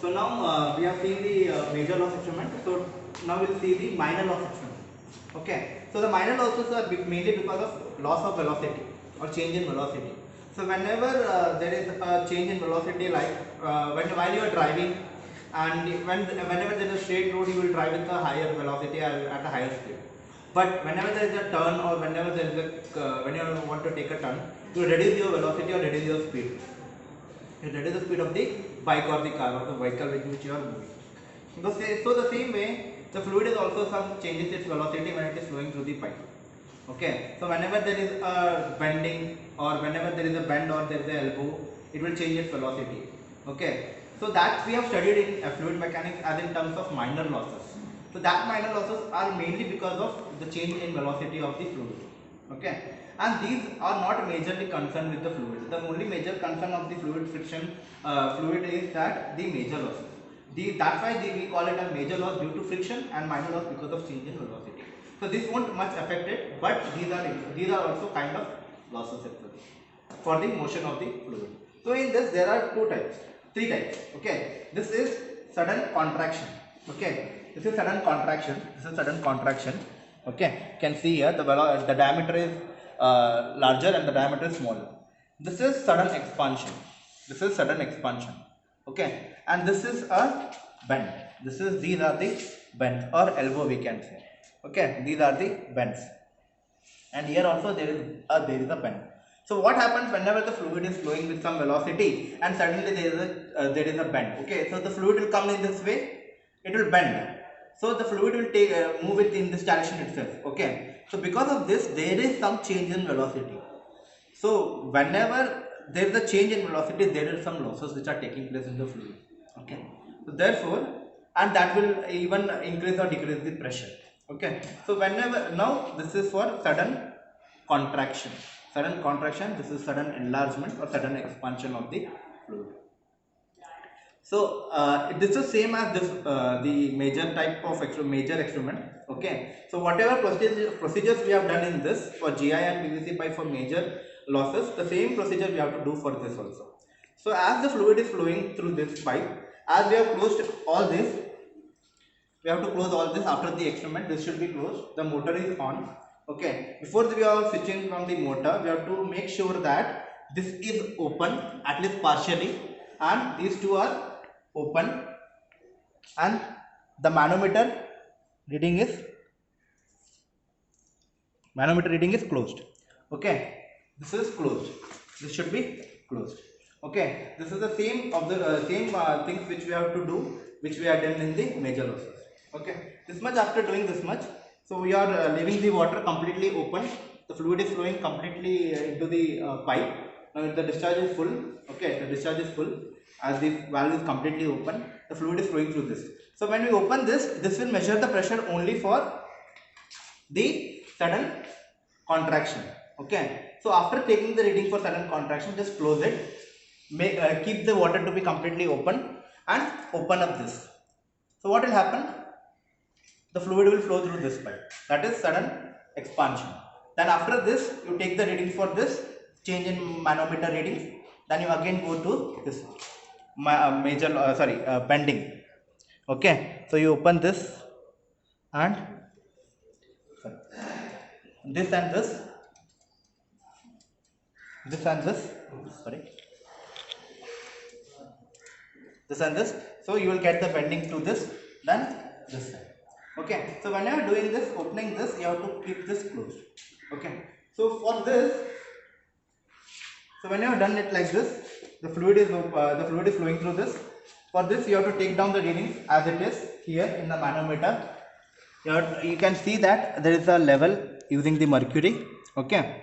So now we have seen the major loss experiment. So now we'll see the minor loss experiment. Okay. So the minor losses are mainly because of loss of velocity or change in velocity. So whenever there is a change in velocity, like while you are driving, and whenever there is a straight road, you will drive with a higher velocity at a higher speed. But whenever there is a turn, or whenever there is a when you want to take a turn, you reduce your velocity or reduce your speed. That is the speed of the bike or the car or the vehicle with which you are moving. So the same way, the fluid is also some changes its velocity when it is flowing through the pipe. Okay, so whenever there is a bending, or whenever there is a bend or there is a elbow, it will change its velocity. Okay, so that we have studied in fluid mechanics as in terms of minor losses. So that minor losses are mainly because of the change in velocity of the fluid. Okay, and these are not majorly concerned with the fluid. The only major concern of the fluid friction fluid is that the major losses. That's why we call it a major loss due to friction, and minor loss because of change in velocity. So this won't much affect it, but these are also kind of losses actually for the motion of the fluid. So in this there are three types. Okay, this is sudden contraction. Okay, this is sudden contraction. This is sudden contraction. Okay, you can see here the diameter is larger and the diameter is smaller. This is sudden expansion. This is sudden expansion. Okay, and this is a bend. These are the bends or elbow we can say. Okay, these are the bends, and here also there is a bend. So what happens whenever the fluid is flowing with some velocity and suddenly there is a bend? Okay, so the fluid will come in this way, it will bend. So the fluid will move it in this direction itself. Okay, so because of this there is some change in velocity. So whenever there is a change in velocity, there are some losses which are taking place in the fluid. Okay, so therefore, and that will even increase or decrease the pressure. Okay, so whenever, now this is for sudden contraction. Sudden contraction, this is sudden enlargement or sudden expansion of the fluid. So this is same as this the major type of major experiment. Okay, so whatever procedures we have done in this for GI and PVC pipe for major losses, the same procedure we have to do for this also. So as the fluid is flowing through this pipe, as we have closed all this, we have to close all this after the experiment. This should be closed. The motor is on. Okay, before we are switching from the motor, we have to make sure that this is open at least partially, and these two are open, and the manometer reading is closed. Okay, this is closed. This should be closed. Okay, this is the same of the same things which we have to do, which we are done in the major losses. Okay, this much after doing this much, so we are leaving the water completely open. The fluid is flowing completely into the pipe. Now the discharge is full. Okay, the discharge is full as the valve is completely open. The fluid is flowing through this. So when we open this will measure the pressure only for the sudden contraction. Okay, so after taking the reading for sudden contraction, just close it. Keep the water to be completely open and open up this. So what will happen? The fluid will flow through this pipe. That is sudden expansion. Then after this, you take the reading for this change in manometer reading. Then you again go to this bending. Okay, so you open this and this and this and this, so you will get the bending to this, then this side. Okay, so when you are doing this, opening this, you have to keep this closed. Okay, so for this, so when you have done it like this, the fluid is flowing through this. For this, you have to take down the readings as it is here in the manometer. You can see that there is a level using the mercury. Okay,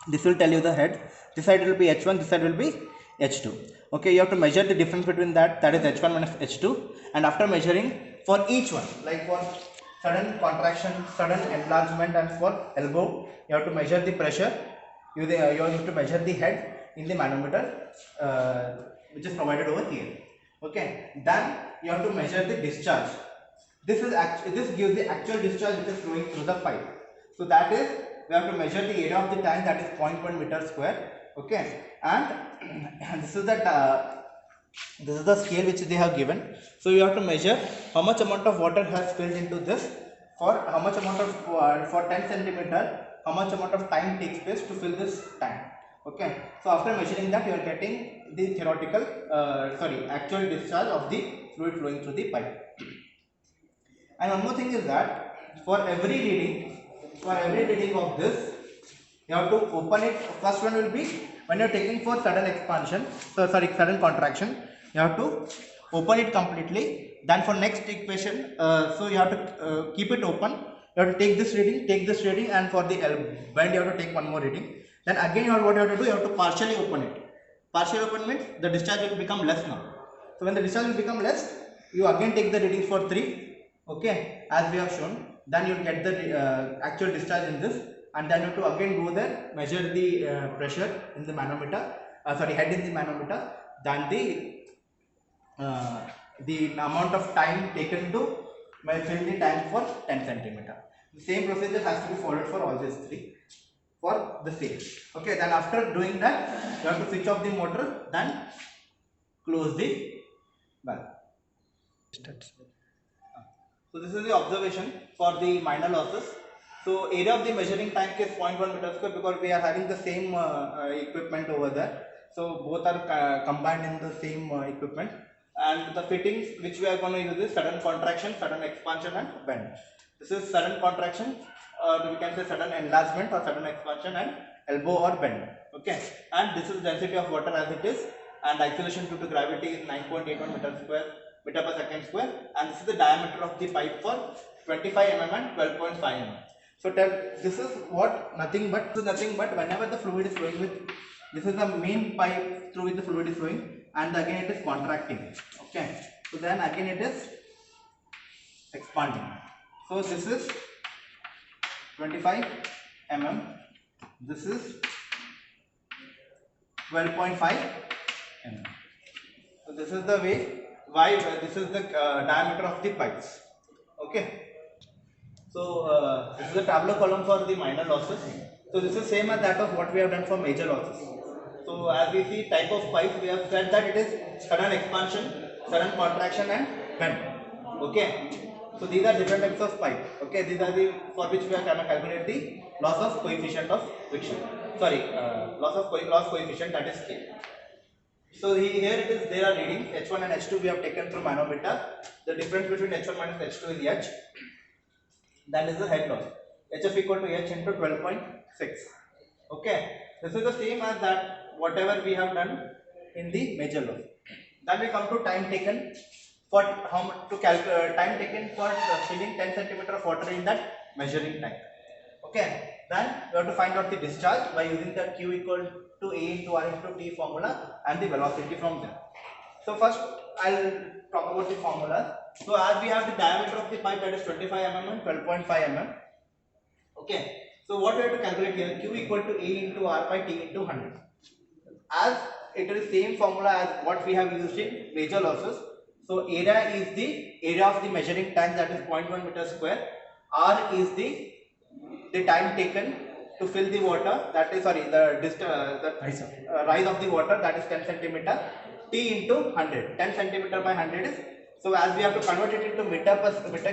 this will tell you the head. This side will be H1, this side will be H2. Okay, you have to measure the difference between that is H1 minus H2, and after measuring for each one, like for sudden contraction, sudden enlargement, and for elbow, you have to measure the pressure. You have to measure the head in the manometer which is provided over here. Okay, then you have to measure the discharge. This gives the actual discharge which is flowing through the pipe. So that is, we have to measure the area of the tank, that is 0.1 meter square. Okay, and this is the This is the scale which they have given. So you have to measure how much amount of water has filled into this, for how much amount of for 10 centimeter, how much amount of time takes place to fill this tank. Okay, so after measuring that, you are getting the theoretical actual discharge of the fluid flowing through the pipe. And one more thing is that for every reading of this, you have to open it. First one will be when you are taking for sudden expansion, sudden contraction, you have to open it completely. Then for next equation, so you have to keep it open. You have to take this reading, and for the bend you have to take one more reading. Then again what you have to do, you have to partially open it. Partially open means the discharge will become less now. So when the discharge will become less, you again take the readings for 3, okay, as we have shown. Then you will get the actual discharge in this, and then you have to again go there, measure the pressure in the manometer, head in the manometer, then the amount of time taken to fill the tank for 10 centimeter. The same procedure has to be followed for all these 3 for the same. Okay, then after doing that, you have to switch off the motor, then close the valve. So this is the observation for the minor losses. So area of the measuring tank is 0.1 meter square, because we are having the same equipment over there. So both are combined in the same equipment. And the fittings which we are going to use is sudden contraction, sudden expansion, and bend. This is sudden contraction, or we can say sudden enlargement or sudden expansion, and elbow or bend. Okay, and this is density of water as it is, and isolation due to gravity is 9.81 meter per second square, and this is the diameter of the pipe for 25 mm and 12.5 mm. So this is nothing but whenever the fluid is flowing with, this is the main pipe through which the fluid is flowing, and again it is contracting. Okay, so then again it is expanding. So this is 25 mm, this is 12.5 mm. So this is the way why this is the diameter of the pipes. Okay, so this is the tabular column for the minor losses. So this is same as that of what we have done for major losses. So as we see type of pipe, we have said that it is sudden expansion, sudden contraction, and bend. Okay, so these are different types of pipe. Okay, these are the for which we are going to calculate the loss of coefficient of friction. Loss coefficient, that is K. So here it is, there are readings H1 and H2 we have taken through manometer. The difference between H1 minus H2 is H. That is the head loss. HF equal to H into 12.6. Okay, this is the same as that whatever we have done in the major loss. Then we come to time taken for time taken for filling 10 centimeter of water in that measuring tank. Okay, then we have to find out the discharge by using the Q equal to A into R into T formula and the velocity from there. So first I'll talk about the formula. So as we have the diameter of the pipe, that is 25 mm and 12.5 mm. Okay, so what we have to calculate here, Q equal to A into R by T into 100. As it is same formula as what we have used in major losses. So area is the area of the measuring tank, that is 0.1 meter square. R is the time taken to fill the water, that is rise of the water, that is 10 centimeter. T into 100, 10 centimeter by 100 is, so as we have to convert it into meter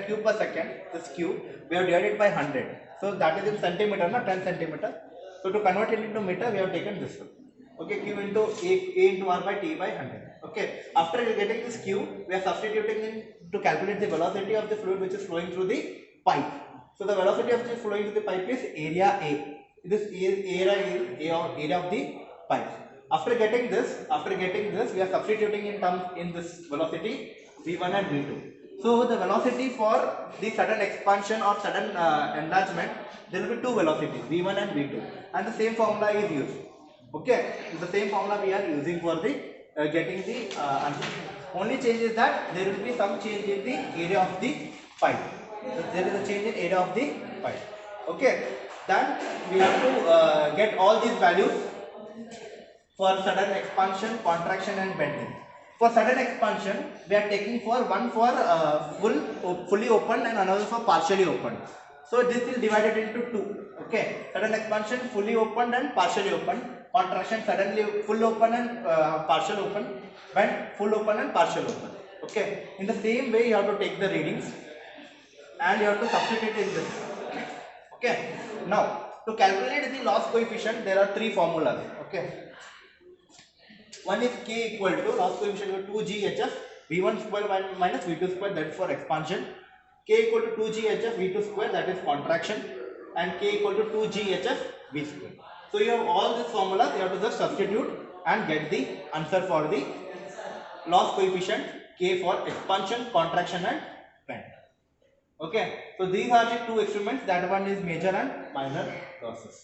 cube per second, this cube we have divided by 100, so that is in centimeter, not 10 centimeter. So to convert it into meter, we have taken this one. Okay, Q into A into R by T by 100. Okay, after getting this Q, we are substituting in to calculate the velocity of the fluid which is flowing through the pipe. So the velocity of the flowing through the pipe is area A. This area is area of the pipe. After getting this, we are substituting in this velocity V1 and V2. So the velocity for the sudden expansion or sudden enlargement, there will be two velocities, V1 and V2, and the same formula is used. Okay, the same formula we are using for the getting the answer. Only change is that there will be some change in the area of the pipe. So there is a change in area of the pipe. Okay, then we have to get all these values for sudden expansion, contraction, and bending. For sudden expansion, we are taking one for fully opened and another for partially opened. So this is divided into two. Okay, sudden expansion fully opened and partially opened. contraction, suddenly full open and partial open, when full open and partial open. Okay, in the same way you have to take the readings and you have to substitute it in this. Okay, now to calculate the loss coefficient there are three formulas. Okay, one is K equal to loss coefficient of 2GHF V1 square minus V2 square, that is for expansion. K equal to 2GHF V2 square, that is contraction, and K equal to 2GHF V square. So you have all these formulas, you have to just substitute and get the answer for the loss coefficient K for expansion, contraction and bend. Okay, so these are the two experiments, that one is major and minor losses.